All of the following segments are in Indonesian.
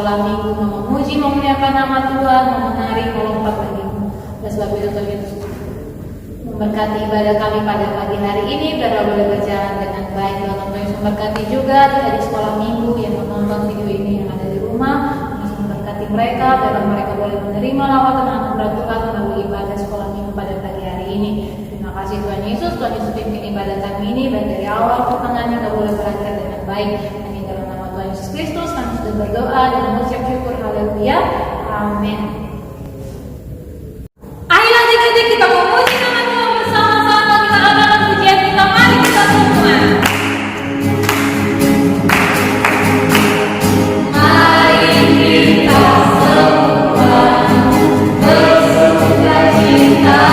sekolah minggu memuji memuliakan nama Tuhan, menari melompat bagimu. Oleh sebab itu Tuhan Yesus memberkati ibadah kami pada pagi hari ini, biarlah boleh berjalan dengan baik. Tuhan Yesus memberkati juga dari sekolah minggu yang menonton video ini yang ada di rumah. Yesus memberkati mereka, biarlah mereka boleh menerima lawatan anugerah Tuhan melalui ibadah sekolah minggu pada pagi hari ini. Terima kasih Tuhan Yesus pimpin ibadah kami ini baik dari awal pertengahan kita boleh berakhir dengan baik. Hanya dalam nama Tuhan Yesus Kristus kami sudah berdoa dan mengucap syukur. Haleluya. Amin. Ayolah adik-adik kita memuji nama Tuhan bersama-sama. Kita adakan pujian kita. Mari kita semua. Mari kita semua bersuka cita.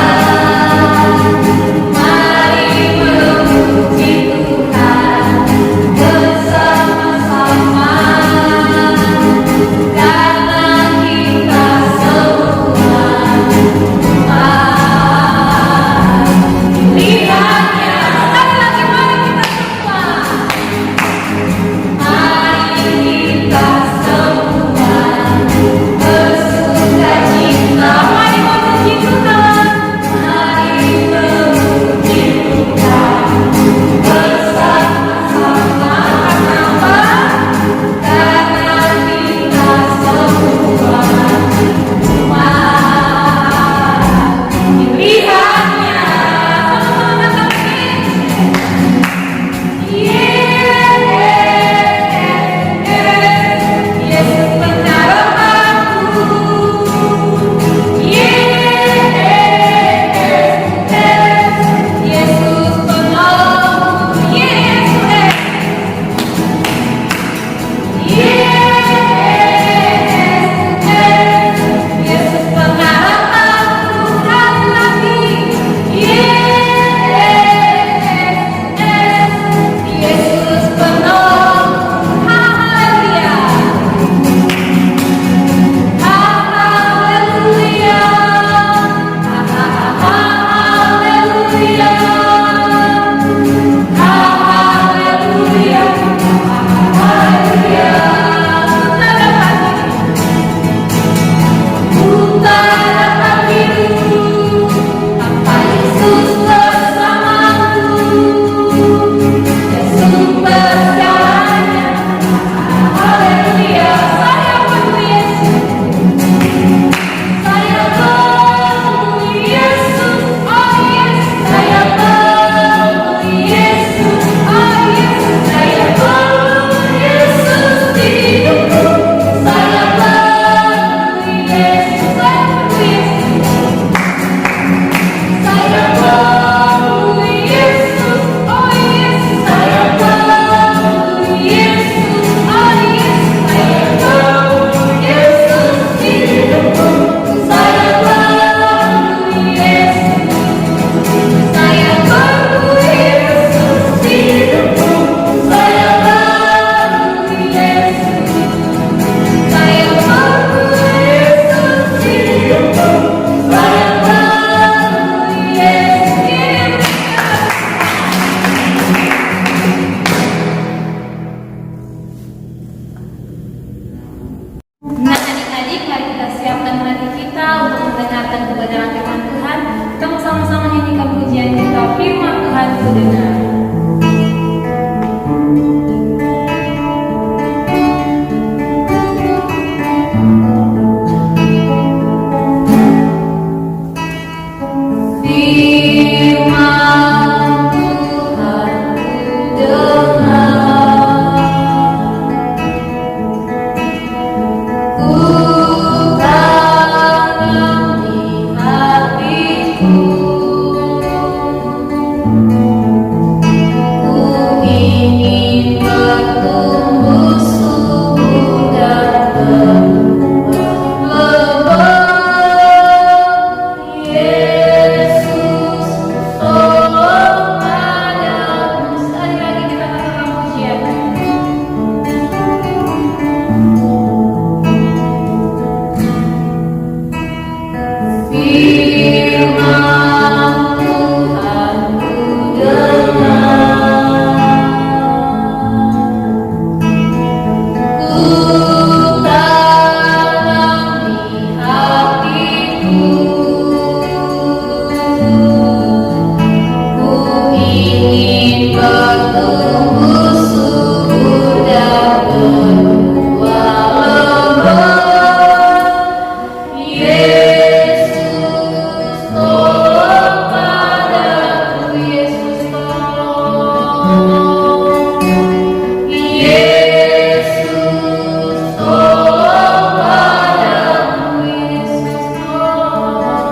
Yesus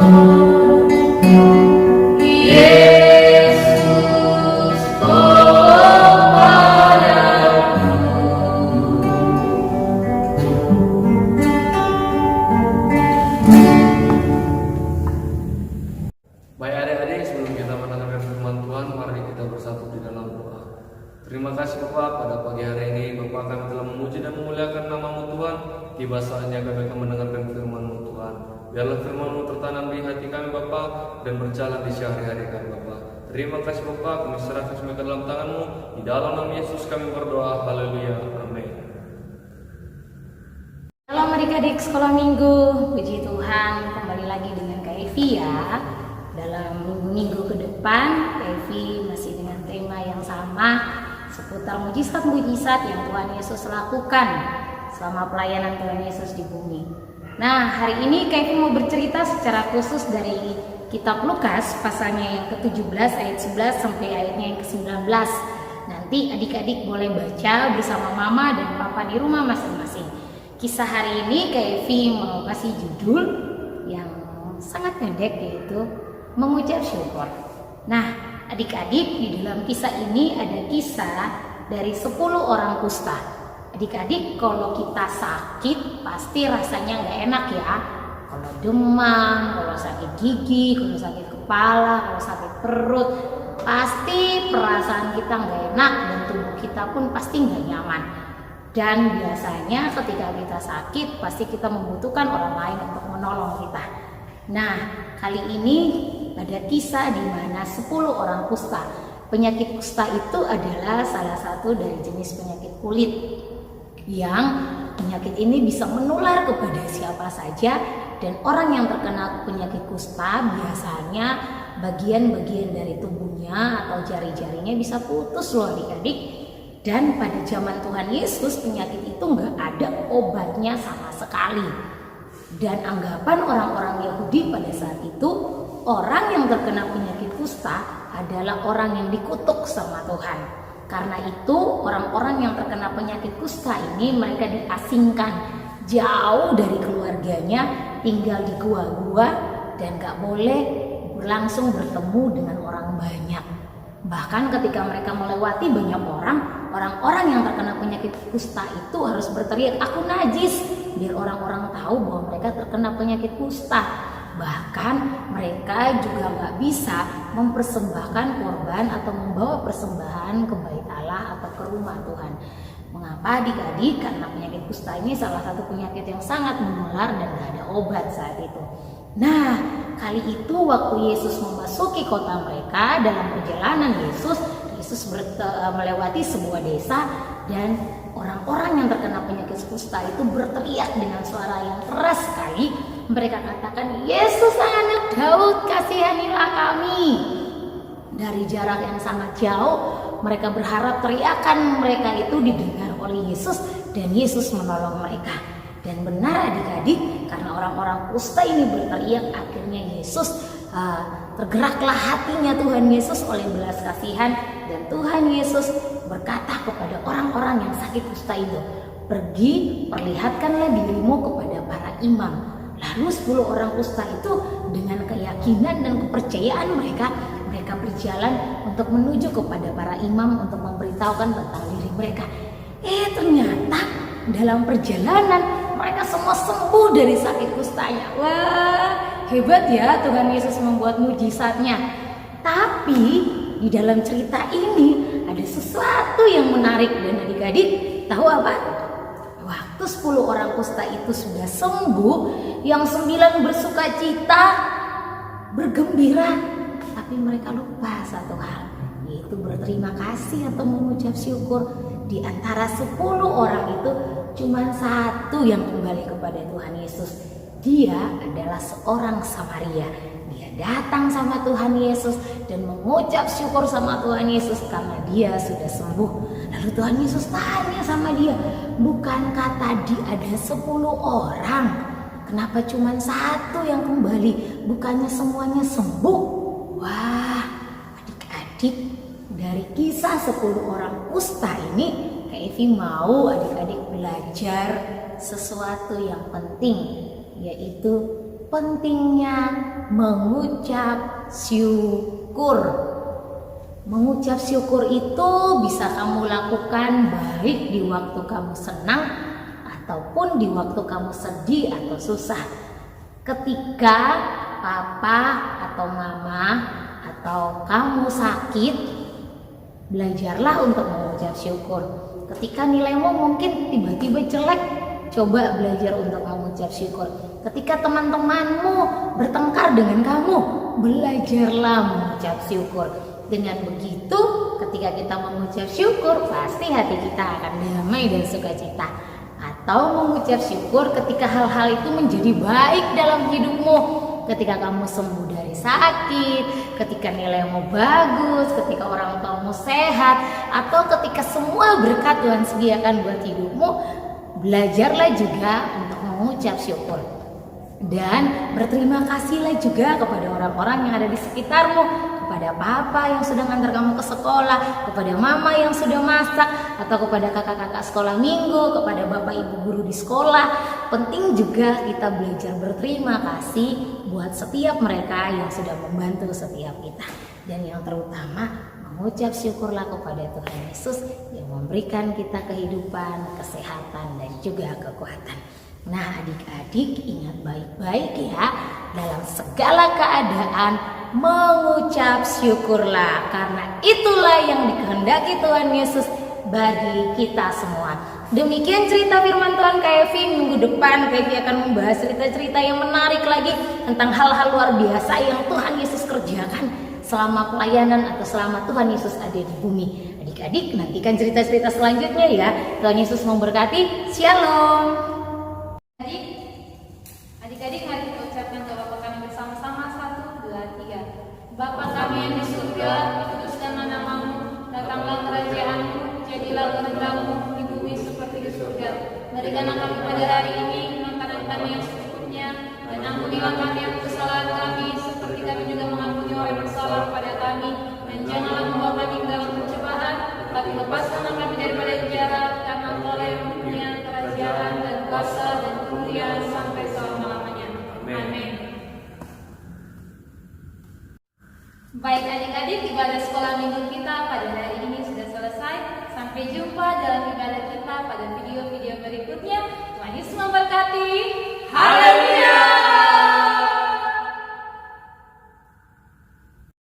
Baik adik-adik, sebelum kita mendengarkan firman Tuhan, mari kita bersatu di dalam doa. Terima kasih Bapak, pada pagi hari ini Bapak kami telah memuji dan memuliakan nama-Mu Tuhan. Tiba saatnya kami akan mendengarkan firman-Mu Tuhan. Biarlah firman-Mu tertanam di hati kami Bapak dan berjalan di sehari-hari kami Bapak. Terima kasih Bapak, kami serahkan semua ke dalam tangan-Mu. Di dalam nama Yesus kami berdoa, haleluya, amin. Halo adik-adik sekolah minggu, puji Tuhan, kembali lagi dengan Kak Evi ya. Dalam minggu ke depan, Kak Evi masih dengan tema yang sama, seputar mujizat-mujizat yang Tuhan Yesus lakukan selama pelayanan Tuhan Yesus di bumi. Nah, hari ini Kak Evi mau bercerita secara khusus dari kitab Lukas, pasalnya yang ke-17 ayat 11 sampai ayatnya yang ke-19. Nanti adik-adik boleh baca bersama mama dan papa di rumah masing-masing. Kisah hari ini Kak Evi mau kasih judul yang sangat pendek, yaitu mengucap syukur. Nah, adik-adik, di dalam kisah ini ada kisah dari 10 orang kusta. Adik-adik, kalau kita sakit pasti rasanya nggak enak ya. Kalau demam, kalau sakit gigi, kalau sakit kepala, kalau sakit perut, pasti perasaan kita nggak enak dan tubuh kita pun pasti nggak nyaman. Dan biasanya ketika kita sakit pasti kita membutuhkan orang lain untuk menolong kita. Nah, kali ini ada kisah di mana 10 orang kusta. Penyakit kusta itu adalah salah satu dari jenis penyakit kulit yang penyakit ini bisa menular kepada siapa saja, dan orang yang terkena penyakit kusta biasanya bagian-bagian dari tubuhnya atau jari-jarinya bisa putus loh adik-adik. Dan pada zaman Tuhan Yesus penyakit itu nggak ada obatnya sama sekali. Dan anggapan orang-orang Yahudi pada saat itu, orang yang terkena penyakit kusta adalah orang yang dikutuk sama Tuhan. Karena itu orang-orang yang terkena penyakit kusta ini mereka diasingkan jauh dari keluarganya, tinggal di gua-gua dan gak boleh langsung bertemu dengan orang banyak. Bahkan ketika mereka melewati banyak orang-orang yang terkena penyakit kusta itu harus berteriak, "Aku najis," biar orang-orang tahu bahwa mereka terkena penyakit kusta. Bahkan mereka juga gak bisa mempersembahkan korban atau membawa persembahan ke bait Allah atau ke rumah Tuhan. Mengapa adik-adik? Karena penyakit kusta ini salah satu penyakit yang sangat menular dan gak ada obat saat itu. Nah, kali itu waktu Yesus memasuki kota mereka, dalam perjalanan Yesus melewati sebuah desa, dan orang-orang yang terkena penyakit kusta itu berteriak dengan suara yang keras sekali. Mereka katakan, "Yesus anak Daud, kasihanilah kami." Dari jarak yang sangat jauh, mereka berharap teriakan mereka itu didengar oleh Yesus dan Yesus menolong mereka. Dan benar adik-adik, karena orang-orang kusta ini berteriak, akhirnya Yesus tergeraklah hatinya Tuhan Yesus oleh belas kasihan, dan Tuhan Yesus berkata kepada orang-orang yang sakit kusta itu, "Pergi, perlihatkanlah dirimu kepada para imam." Lalu 10 orang kusta itu dengan keyakinan dan kepercayaan mereka berjalan untuk menuju kepada para imam untuk memberitahukan tentang diri mereka. Ternyata dalam perjalanan mereka semua sembuh dari sakit kustanya. Wah, hebat ya Tuhan Yesus membuat mujizatnya. Tapi di dalam cerita ini ada sesuatu yang menarik, dan adik-adik tahu apa? Waktu 10 orang kusta itu sudah sembuh, yang 9 bersuka cita, bergembira, tapi mereka lupa satu hal, yaitu berterima kasih atau mengucap syukur. Di antara 10 orang itu cuma 1 yang kembali kepada Tuhan Yesus. Dia adalah seorang Samaria. Dia datang sama Tuhan Yesus dan mengucap syukur sama Tuhan Yesus karena dia sudah sembuh. Lalu Tuhan Yesus tanya sama dia, "Bukankah tadi ada 10 orang? Kenapa cuma 1 yang kembali? Bukannya semuanya sembuh?" Wah, adik-adik, dari kisah 10 orang kusta ini, Kak Evi mau adik-adik belajar sesuatu yang penting, yaitu pentingnya mengucap syukur. Mengucap syukur itu bisa kamu lakukan baik di waktu kamu senang ataupun di waktu kamu sedih atau susah. Ketika papa atau mama atau kamu sakit, belajarlah untuk mengucap syukur. Ketika nilaimu mungkin tiba-tiba jelek, coba belajar untuk mengucap syukur. Ketika teman-temanmu bertengkar dengan kamu, belajarlah mengucap syukur. Dengan begitu, ketika kita mengucap syukur, pasti hati kita akan damai dan sukacita. Atau mengucap syukur ketika hal-hal itu menjadi baik dalam hidupmu. Ketika kamu sembuh dari sakit, ketika nilaimu bagus, ketika orang tuamu sehat, atau ketika semua berkat Tuhan sediakan buat hidupmu, belajarlah juga untuk mengucap syukur. Dan berterima kasihlah juga kepada orang-orang yang ada di sekitarmu, kepada papa yang sudah ngantar kamu ke sekolah, kepada mama yang sudah masak, atau kepada kakak-kakak sekolah minggu, kepada bapak ibu guru di sekolah. Penting juga kita belajar berterima kasih buat setiap mereka yang sudah membantu setiap kita. Dan yang terutama, mengucap syukurlah kepada Tuhan Yesus yang memberikan kita kehidupan, kesehatan, dan juga kekuatan. Nah, adik-adik ingat baik-baik ya, dalam segala keadaan mengucap syukurlah, karena itulah yang dikehendaki Tuhan Yesus bagi kita semua. Demikian cerita firman Tuhan KFI. Minggu depan KFI akan membahas cerita-cerita yang menarik lagi tentang hal-hal luar biasa yang Tuhan Yesus kerjakan selama pelayanan atau selama Tuhan Yesus ada di bumi. Adik-adik nantikan cerita-cerita selanjutnya ya. Tuhan Yesus memberkati. Shalom. Adik-adik, mari kita ucapkan doa Bapa kami bersama-sama. 1, 2, 3. Bapa kami yang di surga, dikuduskanlah namamu, datanglah kerajaan-Mu, jadilah kehendakmu di bumi seperti di surga. Berikanlah kami pada hari ini makanan kami yang secukupnya, dan ampunilah kami yang kesalahan kami, seperti kami juga mengampuni orang yang bersalah pada kami. Dan janganlah membawa kami ke dalam pencobaan, tapi lepaskanlah kami daripada jahat, karena Engkau yang mempunyai kerajaan dan kuasa dan kemuliaan sampai selama-lamanya. Amin. Baik adik-adik, ibadah sekolah minggu kita pada hari ini sudah selesai. Sampai jumpa dalam ibadah kita pada video-video berikutnya. Tuhan Yesus memberkati. Haleluya.